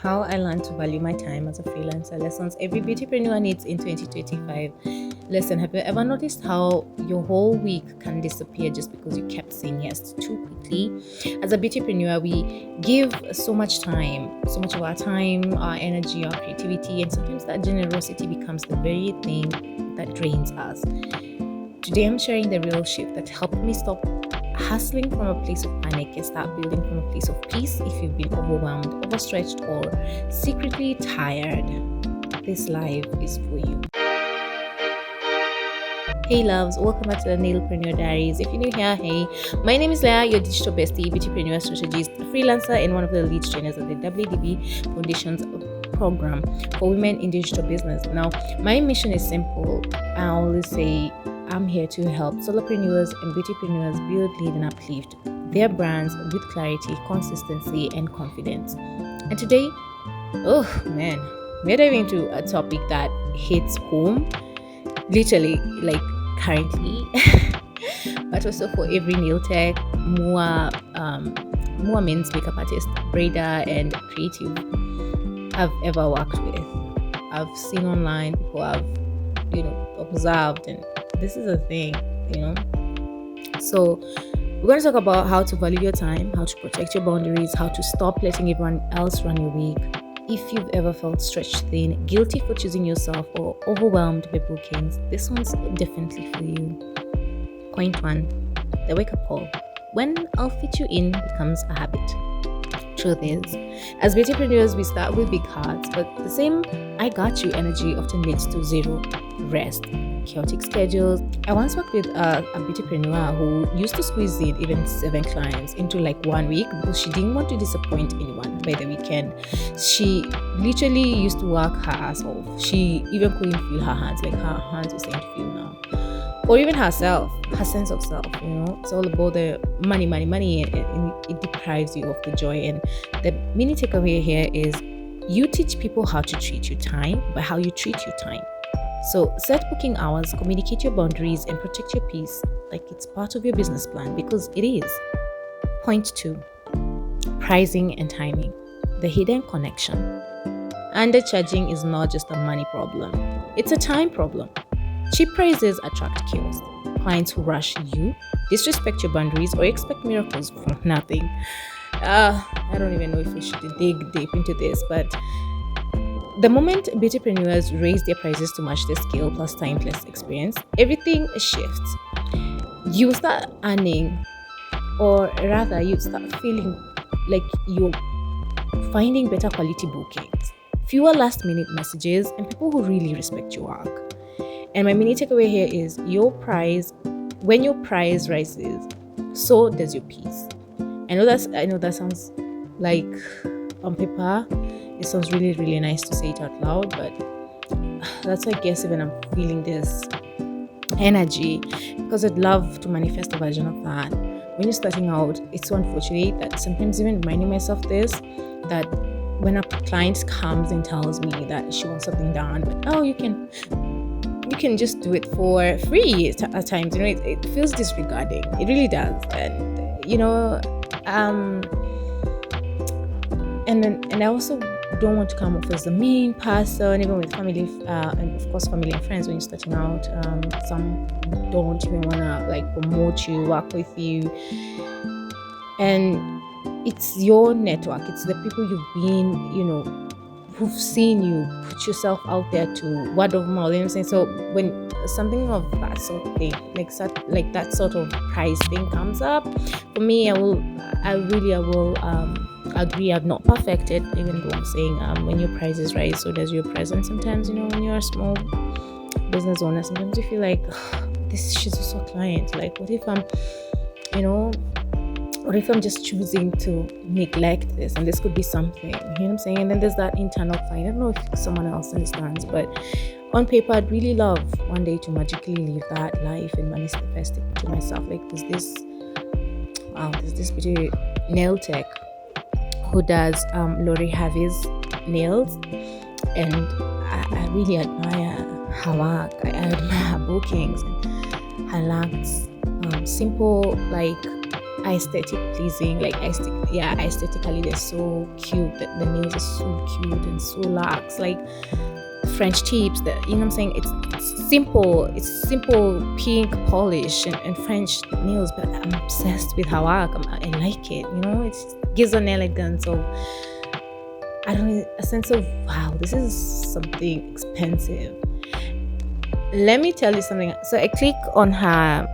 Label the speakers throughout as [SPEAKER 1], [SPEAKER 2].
[SPEAKER 1] how I learned to value my time as a freelancer, lessons every beautypreneur needs in 2025. Listen, have you ever noticed how your whole week can disappear just because you kept saying yes too quickly? As a beautypreneur, we give so much time, so much of our time, our energy, our creativity, and sometimes that generosity becomes the very thing that drains us. Today, I'm sharing the real shift that helped me stop hustling from a place of panic and start building from a place of peace. If you've been overwhelmed, overstretched, or secretly tired, this live is for you. Hey loves, welcome back to the Nailpreneur Diaries. If you're new here, hey, my name is Leah, your digital bestie, beautypreneur strategist, freelancer, and one of the lead trainers of the WDB Foundations program for women in digital business. Now, my mission is simple. I always say I'm here to help solopreneurs and beautypreneurs build, lead, and uplift their brands with clarity, consistency, and confidence. And today, oh man, we're diving into a topic that hits home, literally, like currently, but also for every nail tech, more men's makeup artist, braider, and creative I've ever worked with. I've seen online, people have, observed, and this is a thing, So we're going to talk about how to value your time, how to protect your boundaries, how to stop letting everyone else run your week. If you've ever felt stretched thin, guilty for choosing yourself, or overwhelmed by bookings, this one's definitely for you. Point 1, the wake-up call. When I'll fit you in becomes a habit. Truth is, as beautypreneurs, we start with big hearts, but the same I got you energy often leads to zero rest, chaotic schedules. I once worked with a beautypreneur who used to squeeze in even 7 clients into like 1 week because she didn't want to disappoint anyone by the weekend. She literally used to work her ass off. She even couldn't feel her hands, like her hands were starting to feel now. Or even herself, her sense of self, it's all about the money, and it deprives you of the joy. And the mini takeaway here is you teach people how to treat your time by how you treat your time. So set booking hours, communicate your boundaries, and protect your peace like it's part of your business plan, because it is. Point 2, pricing and timing, the hidden connection. Undercharging is not just a money problem, it's a time problem. Cheap prices attract chaos. Clients who rush you, disrespect your boundaries, or expect miracles from nothing. I don't even know if we should dig deep into this, but the moment beautypreneurs raise their prices to match their scale plus time plus experience, everything shifts. You start earning, or rather, you start feeling like you're finding better quality bookings, fewer last-minute messages, and people who really respect your work. And my mini takeaway here is when your price rises, so does your peace. I know that sounds like on paper, it sounds really, really nice to say it out loud, but that's why I guess even I'm feeling this energy, because I'd love to manifest a version of that. When you're starting out, it's so unfortunate that sometimes even reminding myself this, that when a client comes and tells me that she wants something done, but you can just do it for free at times, it feels disregarding. It really does. And I also don't want to come off as the mean person, even with family, and of course family and friends when you're starting out. Some don't even want to promote you, work with you, and it's your network, it's the people you've been, who've seen you put yourself out there to word of mouth, I'm saying? So when something of that sort of thing, like that sort of price thing comes up, for me, I will agree. I've not perfected, even though I'm saying when your prices rise, so does your presence. Sometimes, when you're a small business owner, sometimes you feel like she's also a client. Like, what if I'm just choosing to neglect this, and this could be something, you know what I'm saying? And then there's that internal fight. I don't know if someone else understands, but on paper, I'd really love one day to magically live that life and manifest it to myself. Like, there's this beauty nail tech who does Lori Harvey's nails, and I really admire her work. I admire her bookings and her lacks. Simple, like aesthetic pleasing, like aesthetically they're so cute. The nails are so cute and so lax, like French tips. That, you know what I'm saying? It's simple pink polish and French nails, but I'm obsessed with her work. I like it. You know, it gives an elegance of, I don't know, a sense of, wow, this is something expensive. Let me tell you something. So I click on her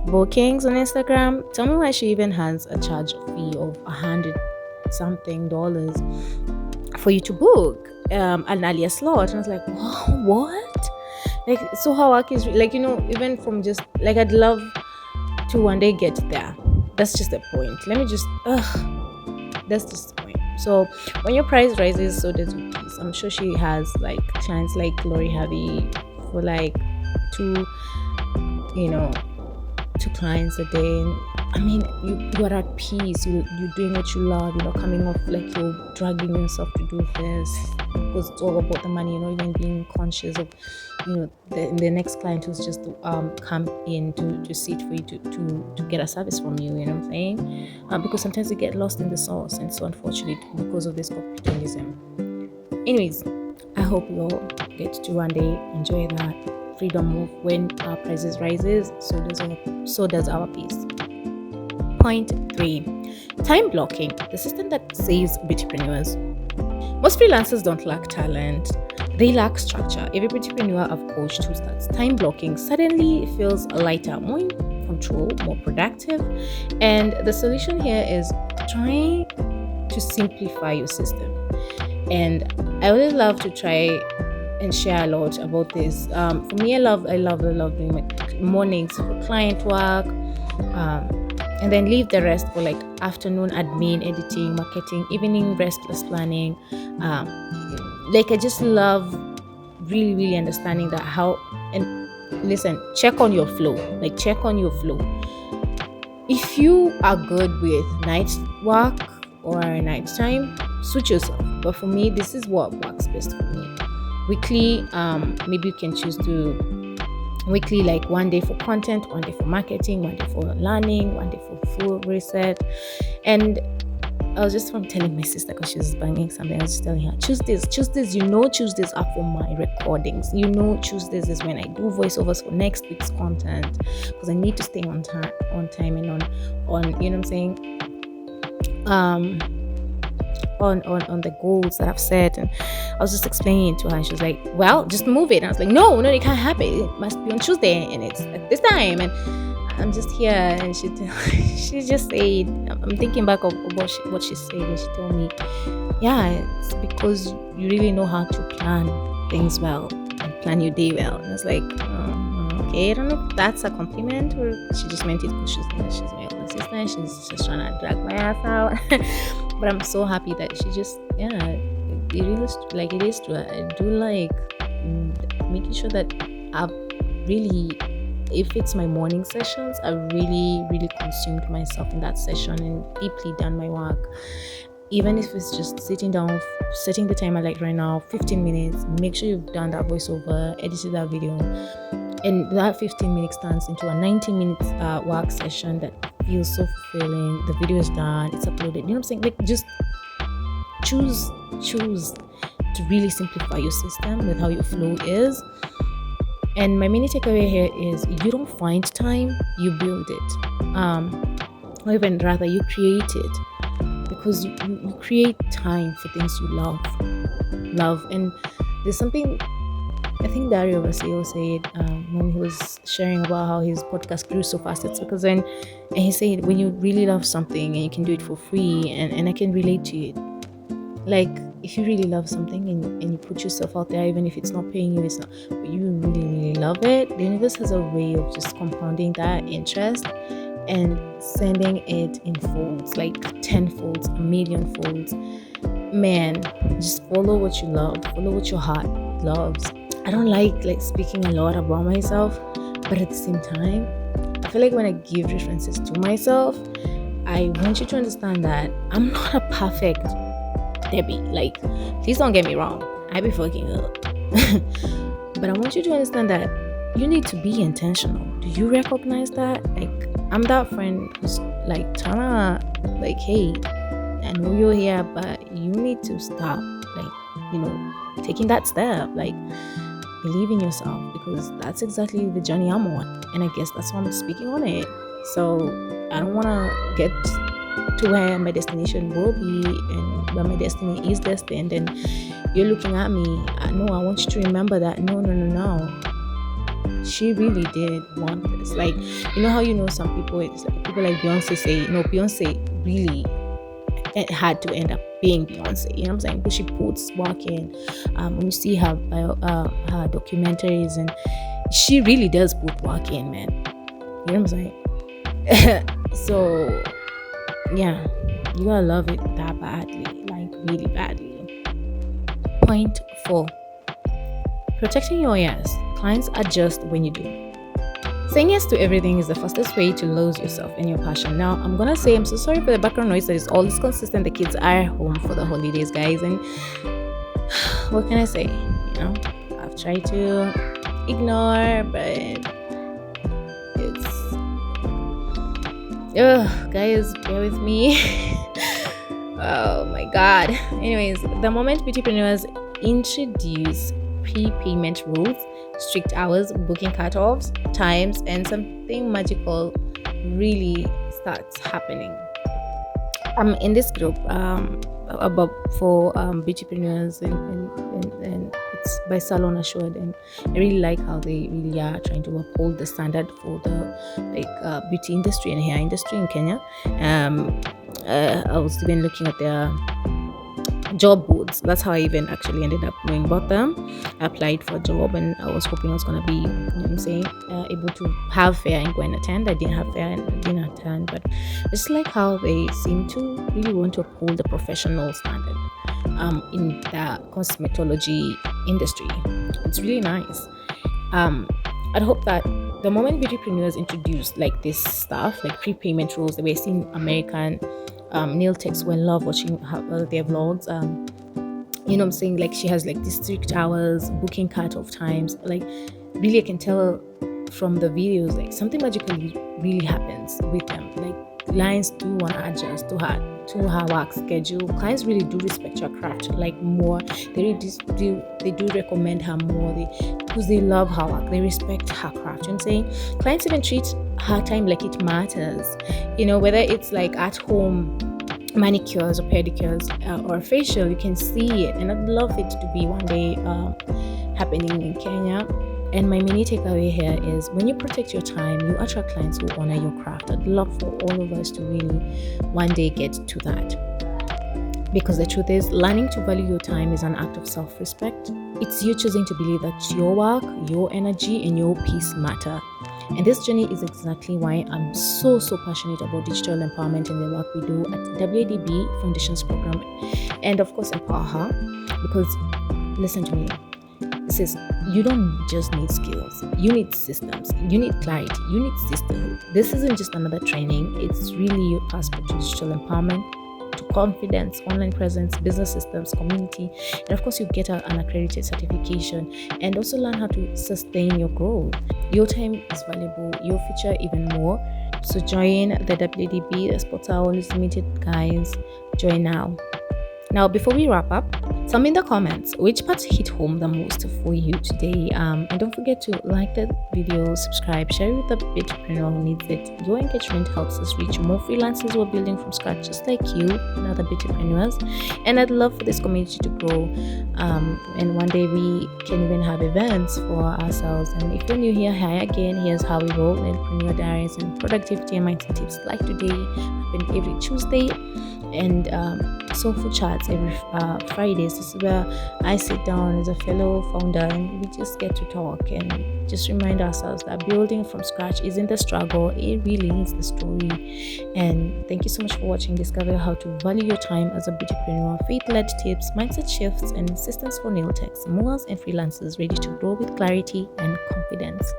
[SPEAKER 1] bookings on Instagram. Tell me why she even has a charge fee of $100 something for you to book an earlier slot. And I was like, wow, what? Like, so her work is like, you know, even from just like, I'd love to one day get there. That's just the point. That's just the point. So when your price rises, so does your piece. I'm sure she has like clients like Lori Harvey for like two clients a day. And I mean, you are at peace. You're doing what you love. You're not coming off like you're dragging yourself to do this because it's all about the money. You're not even being conscious of, you know, the next client who's just come in to sit for you to get a service from you. You know what I'm saying? Because sometimes you get lost in the sauce, and so unfortunately because of this capitalism. Anyways, I hope you all get to one day enjoy that freedom move. When our prices rises, so does our peace. Point 3, time blocking, the system that saves beautypreneurs. Most freelancers don't lack talent, they lack structure. Every beautypreneur I've coached who starts time blocking suddenly feels lighter, more in control, more productive. And the solution here is trying to simplify your system. And I would love to try and share a lot about this. For me, I love doing my mornings for client work, and then leave the rest for like afternoon admin, editing, marketing, evening restless planning. Like I just love really understanding that how. And listen, check on your flow. Like check on your flow. If you are good with night work or night time, switch yourself. But for me, this is what works best for me. Weekly, maybe you can choose to weekly, like one day for content, one day for marketing, one day for learning, one day for full reset. And I was just telling my sister, because she was banging something, I was just telling her, Tuesdays, Tuesdays are for my recordings. Tuesdays is when I do voiceovers for next week's content, because I need to stay on time and on you know what I'm saying, on the goals that I've set. And I was just explaining it to her, and she was like, well, just move it. And I was like, no, it can't happen. It must be on Tuesday, and it's at this time. And I'm just here. And she just said, I'm thinking back of what she said, and she told me, yeah, it's because you really know how to plan things well and plan your day well. And I was like, okay, I don't know if that's a compliment or she just meant it because she's my older sister and she's just trying to drag my ass out. But I'm so happy that she just, it is true. I do like making sure that I've really, if it's my morning sessions, I really consumed myself in that session and deeply done my work. Even if it's just sitting down, setting the timer like right now, 15 minutes, make sure you've done that voiceover, edited that video, and that 15 minutes turns into a 90-minute work session that feels so fulfilling. The video is done, it's uploaded. You know what I'm saying? Like, just choose to really simplify your system with how your flow is. And my mini takeaway here is, you don't find time, you build it. Or even rather, you create it. Because you create time for things you love. And there's something I think Dario Vasile said when he was sharing about how his podcast grew so fast. It's because and he said, when you really love something and you can do it for free, and I can relate to it. Like, if you really love something and you put yourself out there, even if it's not paying you, but you really love it, the universe has a way of just compounding that interest and sending it in folds, like 10 folds, a million folds. Man, just follow what you love, follow what your heart loves. I don't like speaking a lot about myself, but at the same time, I feel like when I give references to myself, I want you to understand that I'm not a perfect Debbie. Like, please don't get me wrong, I be fucking up. But I want you to understand that you need to be intentional. Do you recognize that? Like, I'm that friend like Tana, like, hey, I know you're here, but you need to stop, like, taking that step. Like, believe in yourself, because that's exactly the journey I'm on, and I guess that's why I'm speaking on it. So I don't want to get to where my destination will be and where my destiny is destined, and you're looking at me. No, I want you to remember that no, she really did want this. Like, how some people, it's like people like Beyonce say, Beyonce really had to end up being Beyonce, you know what I'm saying? Because she puts work in. When you see her documentaries, and she really does put work in, man. You know what I'm saying? So yeah, you gotta love it that badly, like really badly. Point 4: protecting your yes. Clients adjust when you do. Saying yes to everything is the fastest way to lose yourself and your passion. Now, I'm gonna say I'm so sorry for the background noise that is always consistent. The kids are home for the holidays, guys, and what can I say? I've tried to ignore, but guys, bear with me. Oh my god. Anyways, the moment beautypreneurs introduce prepayment rules, strict hours, booking cutoffs, times, and something magical really starts happening. I'm in this group about for beautypreneurs, and it's by Salon Assured, and I really like how they really are trying to uphold the standard for the beauty industry and hair industry in Kenya. I was even looking at their job boards. That's how I even actually ended up knowing about them. I applied for a job, and I was hoping I was going to be, able to have fair and go and attend. I didn't have fair and I didn't attend, but it's like how they seem to really want to uphold the professional standard in the cosmetology industry. It's really nice. I'd hope that the moment beautypreneurs introduce like this stuff, like prepayment rules, that we're seeing American nail techs who I love watching their vlogs. You know what I'm saying? Like, she has like these strict hours, booking cutoff times. Like, really, I can tell from the videos, like something magically really happens with them. Like, clients do want to adjust to her work schedule. Clients really do respect her craft, like, more. They do recommend her more, because they love her work. They respect her craft. You know what I'm saying? Clients even treat her time like it matters. Whether it's like at home manicures or pedicures or facial, you can see it, and I'd love it to be one day happening in Kenya. And my mini takeaway here is, when you protect your time, you attract clients who honor your craft. I'd love for all of us to really one day get to that, because the truth is, learning to value your time is an act of self-respect. It's you choosing to believe that your work, your energy, and your peace matter. And this journey is exactly why I'm so passionate about digital empowerment and the work we do at WADB Foundations Program, and of course Empower Her. Because listen to me, you don't just need skills, you need systems, you need clarity, you need sisterhood. This isn't just another training, it's really your passport to digital empowerment, to confidence, online presence, business systems, community, and of course you get an accredited certification, and also learn how to sustain your growth. Your time is valuable, your future even more. So join the WDB, the Sports are always limited, guys. Join now. Now, before we wrap up, tell me in the comments which parts hit home the most for you today. And don't forget to like the video, subscribe, share it with the beautypreneur who needs it. Your engagement helps us reach more freelancers who are building from scratch, just like you and other beautypreneurs. And I'd love for this community to grow. And one day we can even have events for ourselves. And if you're new here, hi again. Here's how we roll. Nailpreneur Diaries and productivity and mindset tips like today happen every Tuesday. And soulful chats every Fridays. This is where I sit down as a fellow founder and we just get to talk and just remind ourselves that building from scratch isn't the struggle, it really is the story. And thank you so much for watching. Discover how to value your time as a beautypreneur, faith-led tips, mindset shifts, and systems for nail techs, movers, and freelancers ready to grow with clarity and confidence.